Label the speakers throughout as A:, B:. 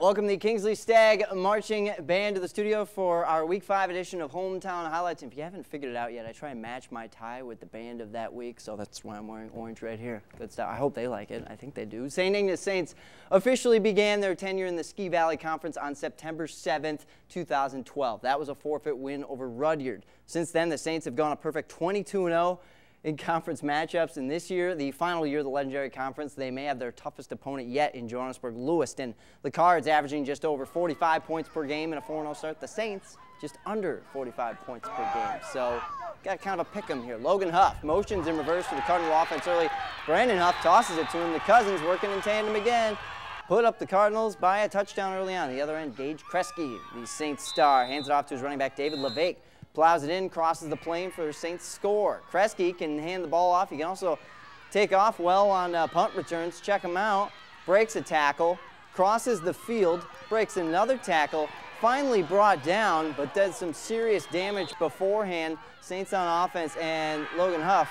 A: Welcome the Kingsley Stag Marching Band to the studio for our Week 5 edition of Hometown Highlights. And if you haven't figured it out yet, I try and match my tie with the band of that week, so that's why I'm wearing orange right here. Good stuff. I hope they like it. I think they do. St. Ignace Saints officially began their tenure in the Ski Valley Conference on September 7th, 2012. That was a forfeit win over Rudyard. Since then, the Saints have gone a perfect 22-0 in conference matchups, and this year, the final year of the legendary conference, they may have their toughest opponent yet in Johannesburg-Lewiston. The Cards averaging just over 45 points per game in a 4-0 start. The Saints just under 45 points per game. So got kind of a pick 'em here. Logan Huff motions in reverse for the Cardinal offense early. Brandon Huff tosses it to him. The Cousins working in tandem again. Put up the Cardinals by a touchdown early on. The other end, Gage Kresge, the Saints star, hands it off to his running back, David LeVake. Plows it in, crosses the plane for the Saints score. Kresge can hand the ball off. He can also take off well on punt returns. Check him out. Breaks a tackle, crosses the field, breaks another tackle, finally brought down, but does some serious damage beforehand. Saints on offense, and Logan Huff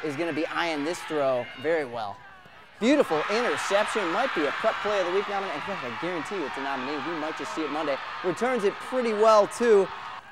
A: is going to be eyeing this throw very well. Beautiful interception. Might be a prep play of the week nominee. I guarantee you it's a nominee. We might just see it Monday. Returns it pretty well, too.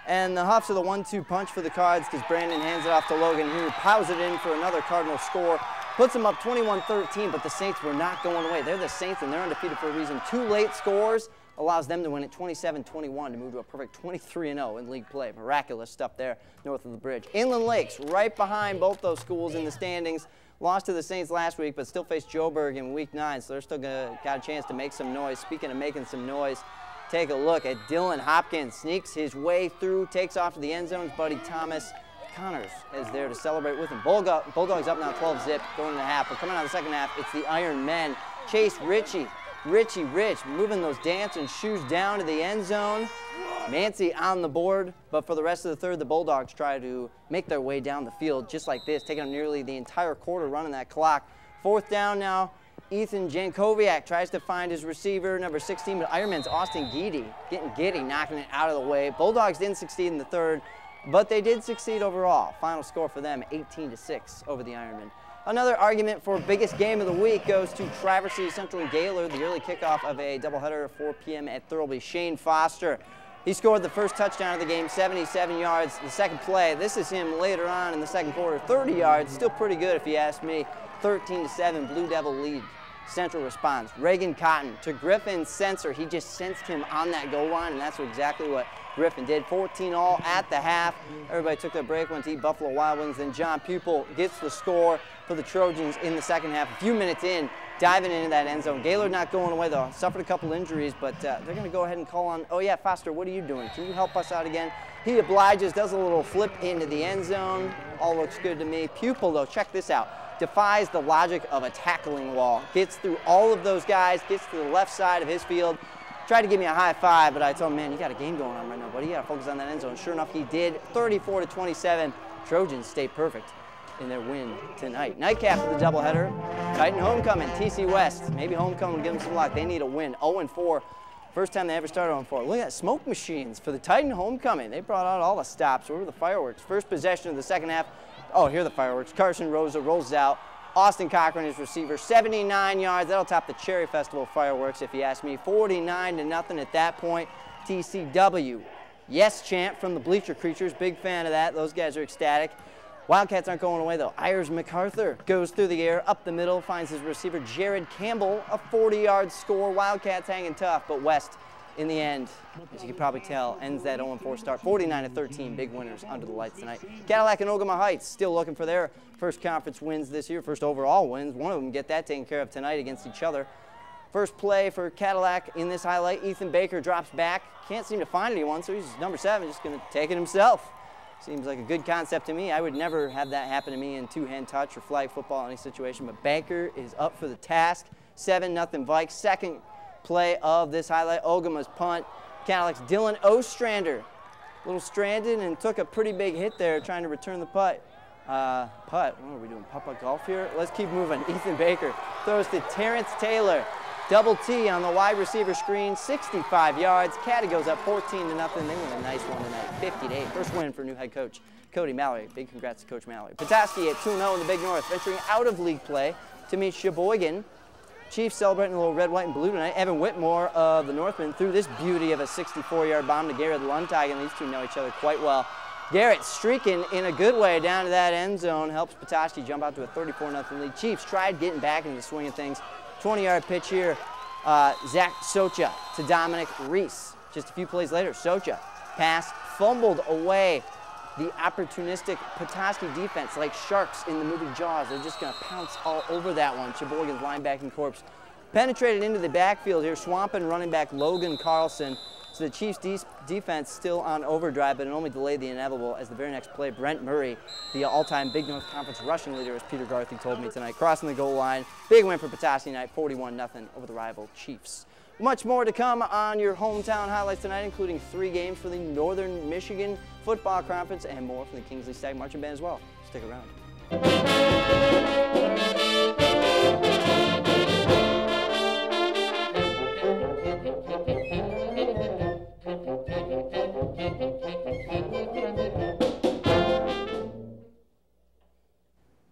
A: And the Huffs are the 1-2 punch for the Cards because Brandon hands it off to Logan, who plows it in for another Cardinal score. Puts them up 21-13, but the Saints were not going away. They're the Saints, and they're undefeated for a reason. 2 late scores allows them to win at 27-21 to move to a perfect 23-0 in league play. Miraculous stuff there north of the bridge. Inland Lakes right behind both those schools in the standings. Lost to the Saints last week, but still faced Joburg in Week 9, so they're still got a chance to make some noise. Speaking of making some noise, take a look at Dylan Hopkins. Sneaks his way through, takes off to the end zone. His buddy Thomas Connors is there to celebrate with him. Bulldogs up now 12-zip, going into half. But coming out of the second half, it's the Iron Men. Chase Richie Rich, moving those dancing shoes down to the end zone. Mancy on the board, but for the rest of the third, the Bulldogs try to make their way down the field just like this, taking them nearly the entire quarter running that clock. 4th down now. Ethan Jankowiak tries to find his receiver, number 16, but Ironman's Austin Geedy getting giddy, knocking it out of the way. Bulldogs didn't succeed in the third, but they did succeed overall. Final score for them, 18-6 over the Ironmen. Another argument for biggest game of the week goes to Traverse City Central and Gaylord, the early kickoff of a doubleheader at 4 p.m. at Thurlby. Shane Foster, he scored the first touchdown of the game, 77 yards. The second play, this is him later on in the second quarter, 30 yards, still pretty good if you ask me. 13-7, Blue Devil lead. Central responds. Reagan Cotton to Griffin Sensor. He just sensed him on that goal line, and that's exactly what Griffin did. 14-all at the half. Everybody took their break, went to eat Buffalo Wild Wings. Then John Pupil gets the score for the Trojans in the second half. A few minutes in, diving into that end zone. Gaylord not going away, though. Suffered a couple injuries, but they're going to go ahead and call on, oh, yeah, Foster, what are you doing? Can you help us out again? He obliges, does a little flip into the end zone. All looks good to me. Pupil, though, check this out. Defies the logic of a tackling wall. Gets through all of those guys, gets to the left side of his field. Tried to give me a high five, but I told him, man, you got a game going on right now, buddy. You got to focus on that end zone. Sure enough, he did. 34-27. Trojans stay perfect in their win tonight. Nightcap of the doubleheader. Titan homecoming, TC West. Maybe homecoming will give them some luck. They need a win. 0-4. First time they ever started 0-4. Look at that, smoke machines for the Titan homecoming. They brought out all the stops. Where were the fireworks? First possession of the second half. Oh, here are the fireworks. Carson Rosa rolls out. Austin Cochran, his receiver, 79 yards. That'll top the Cherry Festival fireworks, if you ask me. 49-0 at that point. TCW. Yes chant from the Bleacher Creatures. Big fan of that. Those guys are ecstatic. Wildcats aren't going away, though. Ayers MacArthur goes through the air, up the middle, finds his receiver, Jared Campbell, a 40-yard score. Wildcats hanging tough, but West, in the end, as you can probably tell, ends that 0-4 start. 49-13, big winners under the lights tonight. Cadillac and Ogama Heights still looking for their first conference wins this year, first overall wins. One of them get that taken care of tonight against each other. First play for Cadillac in this highlight, Ethan Baker drops back. Can't seem to find anyone, so he's number 7, just going to take it himself. Seems like a good concept to me. I would never have that happen to me in two-hand touch or flag football in any situation, but Baker is up for the task. 7-0 Vikes. Second play of this highlight, Ogama's punt. Cadillac's Dylan Ostrander, a little stranded and took a pretty big hit there trying to return the putt. What are we doing, putt-putt golf here? Let's keep moving. Ethan Baker throws to Terrence Taylor. Double T on the wide receiver screen, 65 yards. Caddy goes up 14-0. They win a nice one tonight, 50-8. First win for new head coach Cody Mallory. Big congrats to Coach Mallory. Petoskey at 2-0 in the Big North, venturing out of league play to meet Sheboygan. Chiefs celebrating a little red, white, and blue tonight. Evan Whitmore of the Northmen threw this beauty of a 64-yard bomb to Garrett Luntag, and these two know each other quite well. Garrett streaking in a good way down to that end zone, helps Petoskey jump out to a 34-0 lead. Chiefs tried getting back into the swing of things. 20-yard pitch here. Zach Socha to Dominic Reese. Just a few plays later, Socha pass fumbled away. The opportunistic Petoskey defense, like sharks in the movie Jaws, they're just going to pounce all over that one. Sheboygan's linebacking corps penetrated into the backfield here, swamping running back Logan Carlson. So the Chiefs' defense still on overdrive, but it only delayed the inevitable as the very next play, Brent Murray, the all-time Big North Conference rushing leader, as Peter Garthy told me tonight, crossing the goal line. Big win for Petoskey tonight, 41-0 over the rival Chiefs. Much more to come on your hometown highlights tonight, including 3 games for the Northern Michigan Football Conference and more from the Kingsley Stag Marching Band as well. Stick around.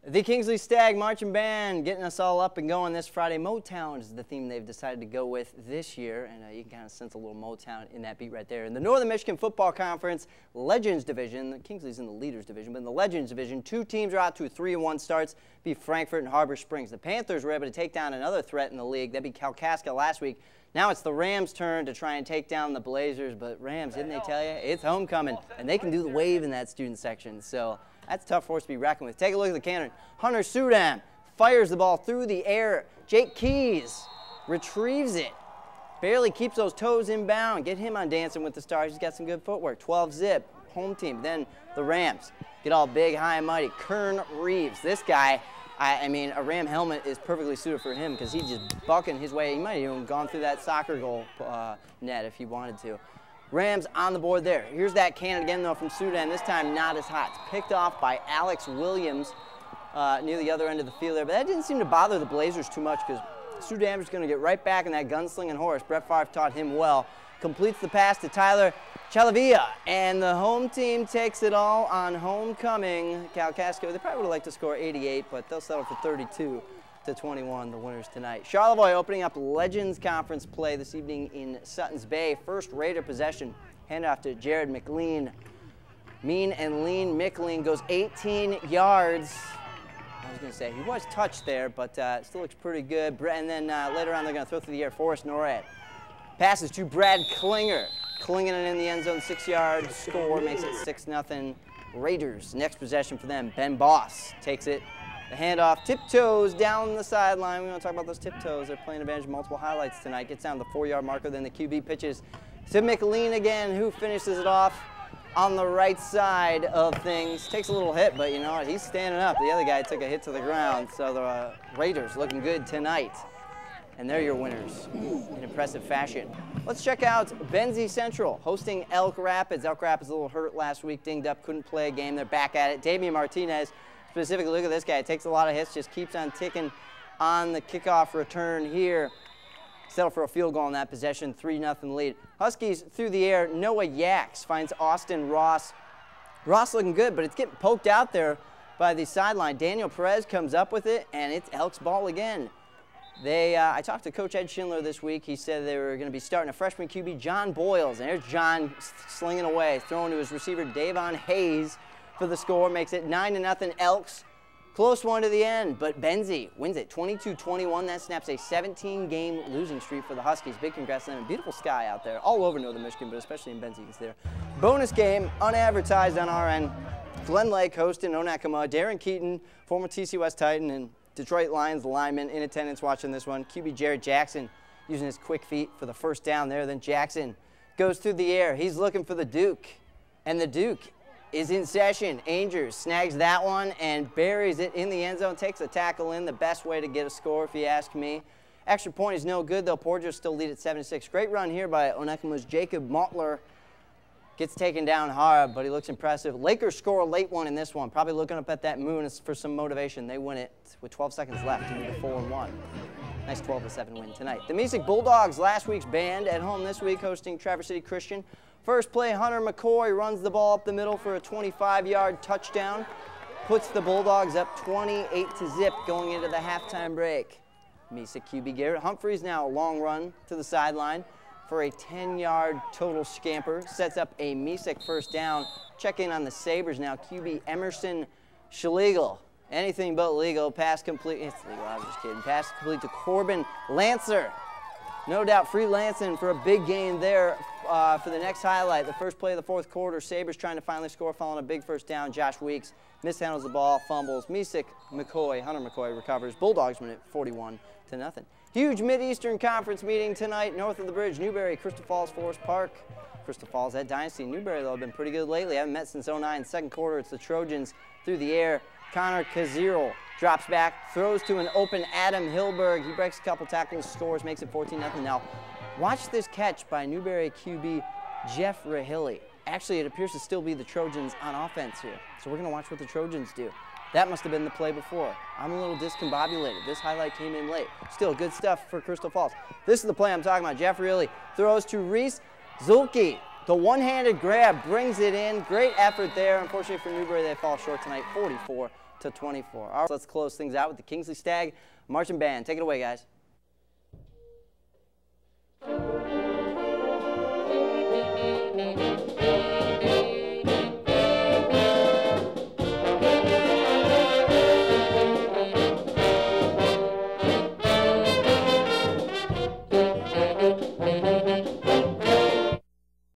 A: The Kingsley Stag Marching Band getting us all up and going this Friday. Motown is the theme they've decided to go with this year, and you can kind of sense a little Motown in that beat right there. In the Northern Michigan Football Conference Legends Division, Kingsley's in the Leaders Division, but in the Legends Division, 2 teams are out to 3-1 starts, be Frankfort and Harbor Springs. The Panthers were able to take down another threat in the league. That'd be Kalkaska last week. Now it's the Rams' turn to try and take down the Blazers, but Rams, didn't they tell you? It's homecoming, and they can do the wave in that student section, so that's a tough force to be reckoned with. Take a look at the cannon. Hunter Sudam fires the ball through the air. Jake Keys retrieves it. Barely keeps those toes in bound. Get him on Dancing with the Stars. He's got some good footwork. 12-zip, home team. Then the Rams get all big, high, and mighty. Kern Reeves. This guy, I mean, a Ram helmet is perfectly suited for him because he's just bucking his way. He might have even gone through that soccer goal net if he wanted to. Rams on the board there. Here's that cannon again, though, from Sudan. This time not as hot. It's picked off by Alex Williams near the other end of the field there. But that didn't seem to bother the Blazers too much because Sudan is going to get right back in that gunslinging horse. Brett Favre taught him well. Completes the pass to Tyler Chalavia. And the home team takes it all on homecoming. Kalkaska, they probably would have liked to score 88, but they'll settle for 32-21, the winners tonight. Charlevoix opening up Legends Conference play this evening in Suttons Bay. First Raider possession. Handoff to Jared McLean. Mean and lean McLean goes 18 yards. I was going to say, he was touched there, but still looks pretty good. And then later on, they're going to throw through the air. Forrest Norad passes to Brad Klinger. Klinging it in the end zone, 6-yard score, makes it 6-0 Raiders. Next possession for them, Ben Boss takes it. The handoff, tiptoes down the sideline. We want to talk about those tiptoes. They're playing advantage of multiple highlights tonight. Gets down the 4-yard marker, then the QB pitches to McLean again, who finishes it off on the right side of things. Takes a little hit, but you know what? He's standing up. The other guy took a hit to the ground, so the Raiders looking good tonight. And they're your winners in impressive fashion. Let's check out Benzie Central hosting Elk Rapids. Elk Rapids a little hurt last week, dinged up, couldn't play a game. They're back at it. Damian Martinez, specifically, look at this guy. Takes a lot of hits, just keeps on ticking on the kickoff return here. Settle for a field goal on that possession, 3-0 lead. Huskies through the air. Noah Yaks finds Austin Ross. Ross looking good, but it's getting poked out there by the sideline. Daniel Perez comes up with it, and it's Elk's ball again. I talked to Coach Ed Schindler this week. He said they were going to be starting a freshman QB, John Boyles. And there's John slinging away, throwing to his receiver, Davon Hayes, for the score. Makes it 9-0 Elks. Close one to the end, but Benzie wins it 22-21. That snaps a 17-game losing streak for the Huskies. Big congrats to them. Beautiful sky out there, all over Northern Michigan, but especially in Benzie. You can see there. Bonus game, unadvertised on our end. Glen Lake hosting Onakama. Darren Keaton, former TC West Titan, and Detroit Lions lineman in attendance watching this one. QB Jared Jackson using his quick feet for the first down there. Then Jackson goes through the air. He's looking for the Duke, and the Duke is in session. Angers snags that one and buries it in the end zone. Takes a tackle in, the best way to get a score if you ask me. Extra point is no good though. Porgers still lead at 7-6. Great run here by Onakama's Jacob Mottler. Gets taken down hard, but he looks impressive. Lakers score a late one in this one. Probably looking up at that moon for some motivation. They win it with 12 seconds left to move to 4-1. Nice 12-7 win tonight. The Mesic Bulldogs, last week's band, at home this week hosting Traverse City Christian. First play, Hunter McCoy runs the ball up the middle for a 25-yard touchdown. Puts the Bulldogs up 28-0 going into the halftime break. Mesick QB Garrett Humphreys now a long run to the sideline for a 10-yard total scamper. Sets up a Mesick first down. Check in on the Sabres now. QB Emerson Schlegel. Anything but legal. Pass complete. It's legal, I was just kidding. Pass complete to Corbin Lancer. No doubt free Lansing for a big gain there for the next highlight. The first play of the fourth quarter. Sabres trying to finally score following a big first down. Josh Weeks mishandles the ball, fumbles. Mesick Hunter McCoy recovers. Bulldogs win it 41-0. Huge Mid-Eastern Conference meeting tonight north of the bridge. Newberry, Crystal Falls, Forest Park. Crystal Falls at Dynasty. Newberry, though, have been pretty good lately. Haven't met since 09. Second quarter, it's the Trojans through the air. Connor Kazirel drops back, throws to an open Adam Hilberg. He breaks a couple tackles, scores, makes it 14-0. Now, watch this catch by Newberry QB Jeff Rahilly. Actually, it appears to still be the Trojans on offense here. So we're going to watch what the Trojans do. That must have been the play before. I'm a little discombobulated. This highlight came in late. Still, good stuff for Crystal Falls. This is the play I'm talking about. Jeff Rahilly throws to Reese Zulke. The one-handed grab brings it in. Great effort there. Unfortunately for Newberry, they fall short tonight, 44-24. All right, let's close things out with the Kingsley Stag Marching Band. Take it away, guys.